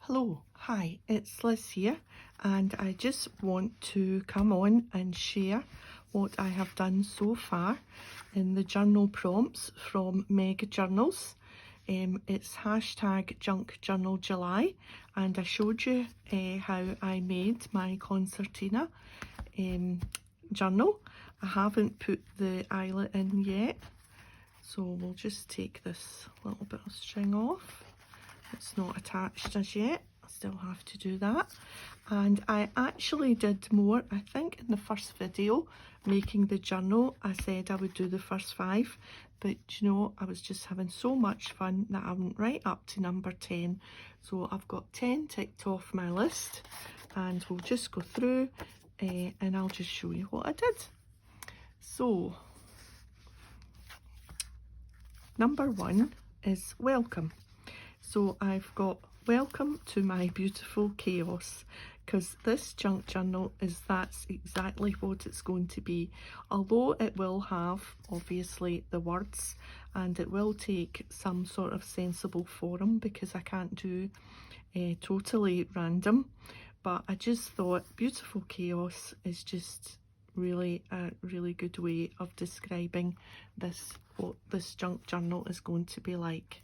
Hello, hi, it's Liz here, and I just want to come on and share what I have done so far in the journal prompts from Meg Journals. It's hashtag Junk Journal July, and I showed you how I made my concertina journal. I haven't put the eyelet in yet, so we'll just take this little bit of string off. It's not attached as yet. I still have to do that. And I actually did more, I think in the first video making the journal I said I would do the first 5, but you know, I was just having so much fun that I went right up to number 10. So I've got 10 ticked off my list, and we'll just go through and I'll just show you what I did. So number 1 is welcome. So I've got welcome to my beautiful chaos, because this junk journal that's exactly what it's going to be. Although it will have obviously the words, and it will take some sort of sensible form because I can't do totally random, but I just thought beautiful chaos is just really a really good way of describing what this junk journal is going to be like.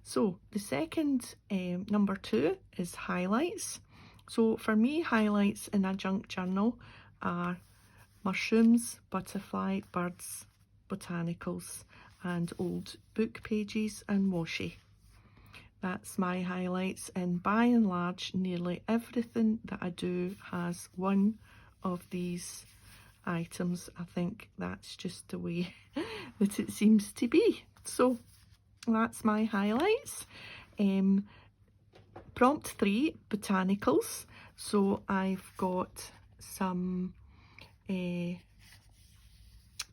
So the second, number 2, is highlights. So for me, highlights in a junk journal are mushrooms, butterfly, birds, botanicals, and old book pages and washi. That's my highlights, and by and large, nearly everything that I do has one of these items. I think that's just the way that it seems to be. So that's my highlights. Prompt 3, botanicals. So I've got some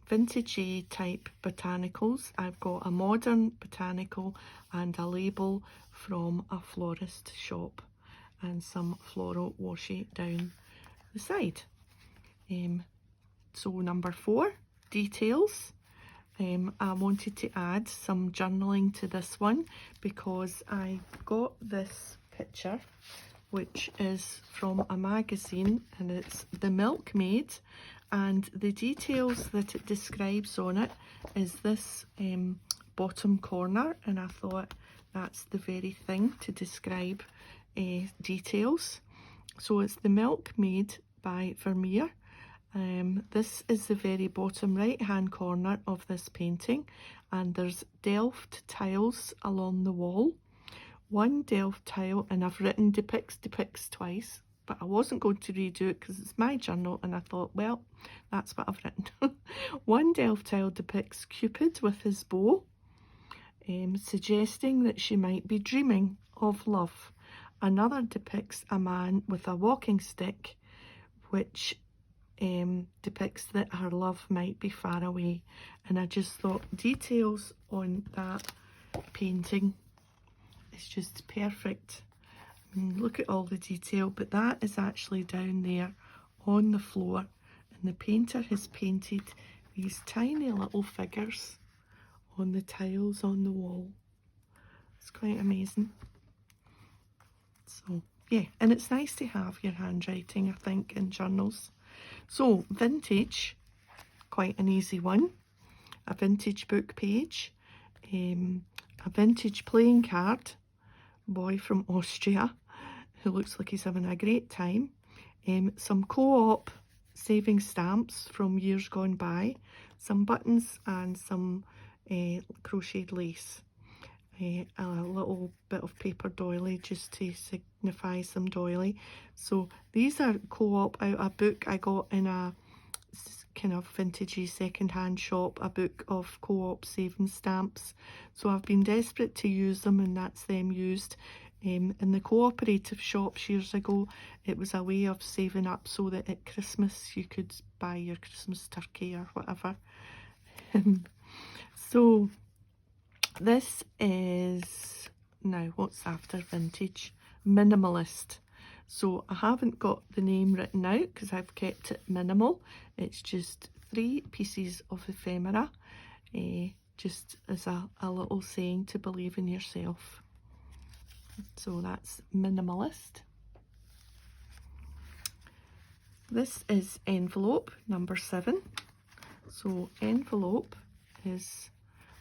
vintage type botanicals. I've got a modern botanical and a label from a florist shop, and some floral washi down the side. So number 4, details. I wanted to add some journaling to this one because I got this picture, which is from a magazine, and it's The Milkmaid, and the details that it describes on it is this bottom corner, and I thought that's the very thing to describe details. So it's The Milkmaid by Vermeer. This is the very bottom right hand corner of this painting, and there's delft tiles along the wall. One delft tile, and I've written depicts twice, but I wasn't going to redo it because it's my journal, and I thought, well, that's what I've written. One delft tile depicts Cupid with his bow, suggesting that she might be dreaming of love. Another depicts a man with a walking stick, which depicts that her love might be far away. And I just thought details on that painting is just perfect. I mean, look at all the detail, but that is actually down there on the floor, and the painter has painted these tiny little figures on the tiles on the wall. It's quite amazing. So yeah, and it's nice to have your handwriting, I think, in journals. So vintage, quite an easy one. A vintage book page, a vintage playing card, boy from Austria who looks like he's having a great time, some co-op saving stamps from years gone by, some buttons, and some crocheted lace. A little bit of paper doily just to signify some doily. So these are co-op out a book I got in a kind of vintagey second-hand shop, a book of co-op saving stamps. So I've been desperate to use them, and that's them used. In the cooperative shops years ago, it was a way of saving up so that at Christmas you could buy your Christmas turkey or whatever. So this is, now what's after vintage? Minimalist. So I haven't got the name written out because I've kept it minimal. It's just 3 pieces of ephemera, just as a little saying to believe in yourself. So that's minimalist. This is envelope number 7. So envelope is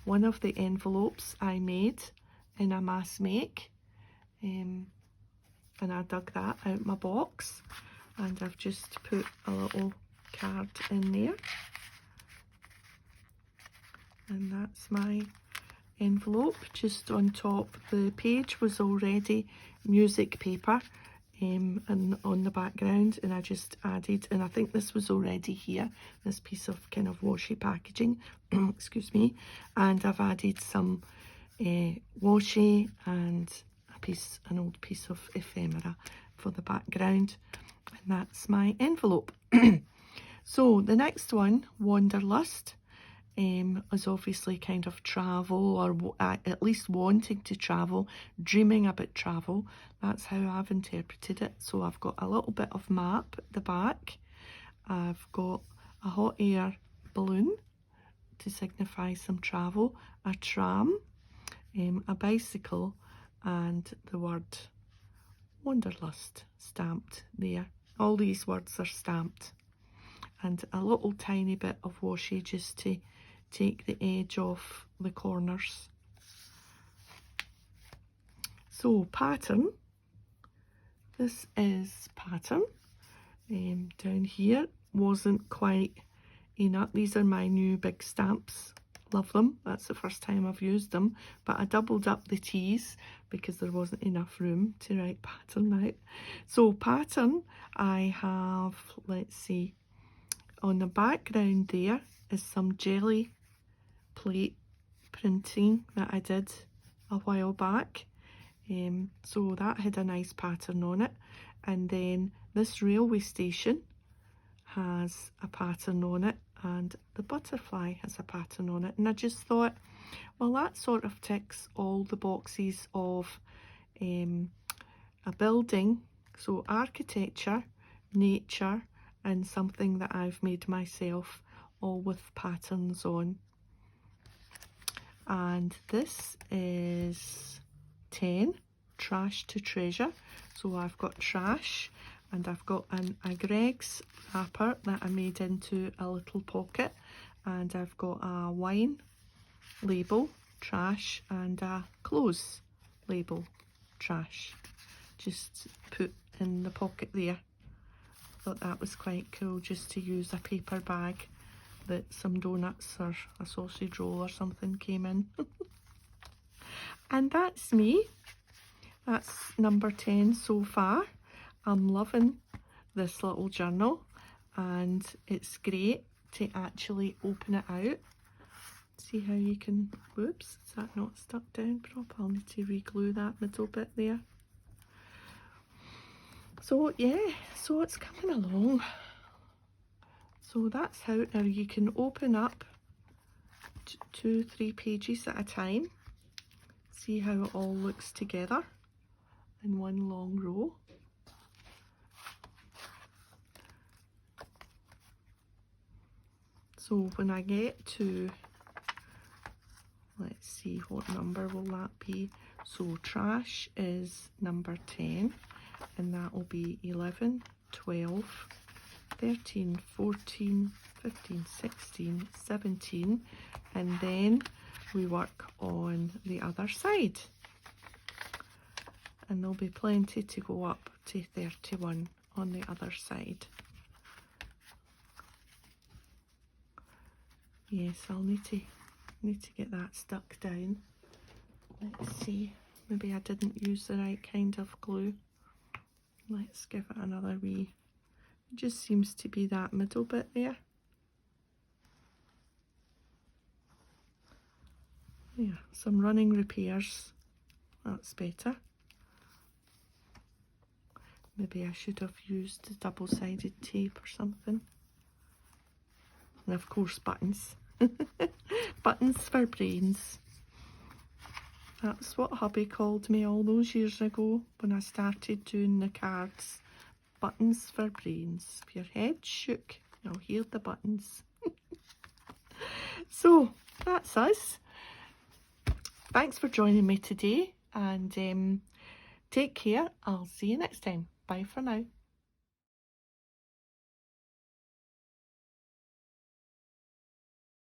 one of the envelopes I made in a mass make. And I dug that out my box, and I've just put a little card in there. And that's my envelope. Just on top, the page was already music paper and on the background, and I just added, and I think this was already here, this piece of kind of washi packaging, excuse me, and I've added some washi and an old piece of ephemera for the background, and that's my envelope. So the next one, Wanderlust, is obviously kind of travel, or at least wanting to travel, dreaming about travel. That's how I've interpreted it. So I've got a little bit of map at the back. I've got a hot air balloon to signify some travel, a tram, a bicycle, and the word Wanderlust stamped there. All these words are stamped. And a little tiny bit of washi just to take the edge off the corners. So pattern, this is pattern. Down here wasn't quite enough. These are my new big stamps. Love them. That's the first time I've used them. But I doubled up the T's because there wasn't enough room to write pattern out. So pattern, I have, let's see, on the background there is some jelly plate printing that I did a while back. So that had a nice pattern on it. And then this railway station has a pattern on it, and the butterfly has a pattern on it. And I just thought, well, that sort of ticks all the boxes of a building. So architecture, nature, and something that I've made myself, all with patterns on. And this is 10, trash to treasure. So I've got trash, and I've got a Greg's wrapper that I made into a little pocket, and I've got a wine label, trash, and a clothes label, trash, just put in the pocket there. Thought that was quite cool, just to use a paper bag that some donuts or a sausage roll or something came in. And that's me. That's number 10 so far. I'm loving this little journal, and it's great to actually open it out. See how you can, whoops, is that not stuck down properly? I'll need to re-glue that middle bit there. So yeah, so it's coming along. So that's how, now you can open up 2-3 pages at a time. See how it all looks together in one long row. So when I get to, let's see, what number will that be? So trash is number 10, and that will be 11, 12, 13, 14, 15, 16, 17, and then we work on the other side. And there'll be plenty to go up to 31 on the other side. Yes, I'll need to get that stuck down. Let's see, maybe I didn't use the right kind of glue. Let's give it another wee. It just seems to be that middle bit there. Yeah, some running repairs. That's better. Maybe I should have used double-sided tape or something. And of course buttons. Buttons for brains. That's what hubby called me all those years ago when I started doing the cards. Buttons for brains. If your head shook, you'll hear the buttons. So that's us. Thanks for joining me today, and Take care. I'll see you next time. Bye for now.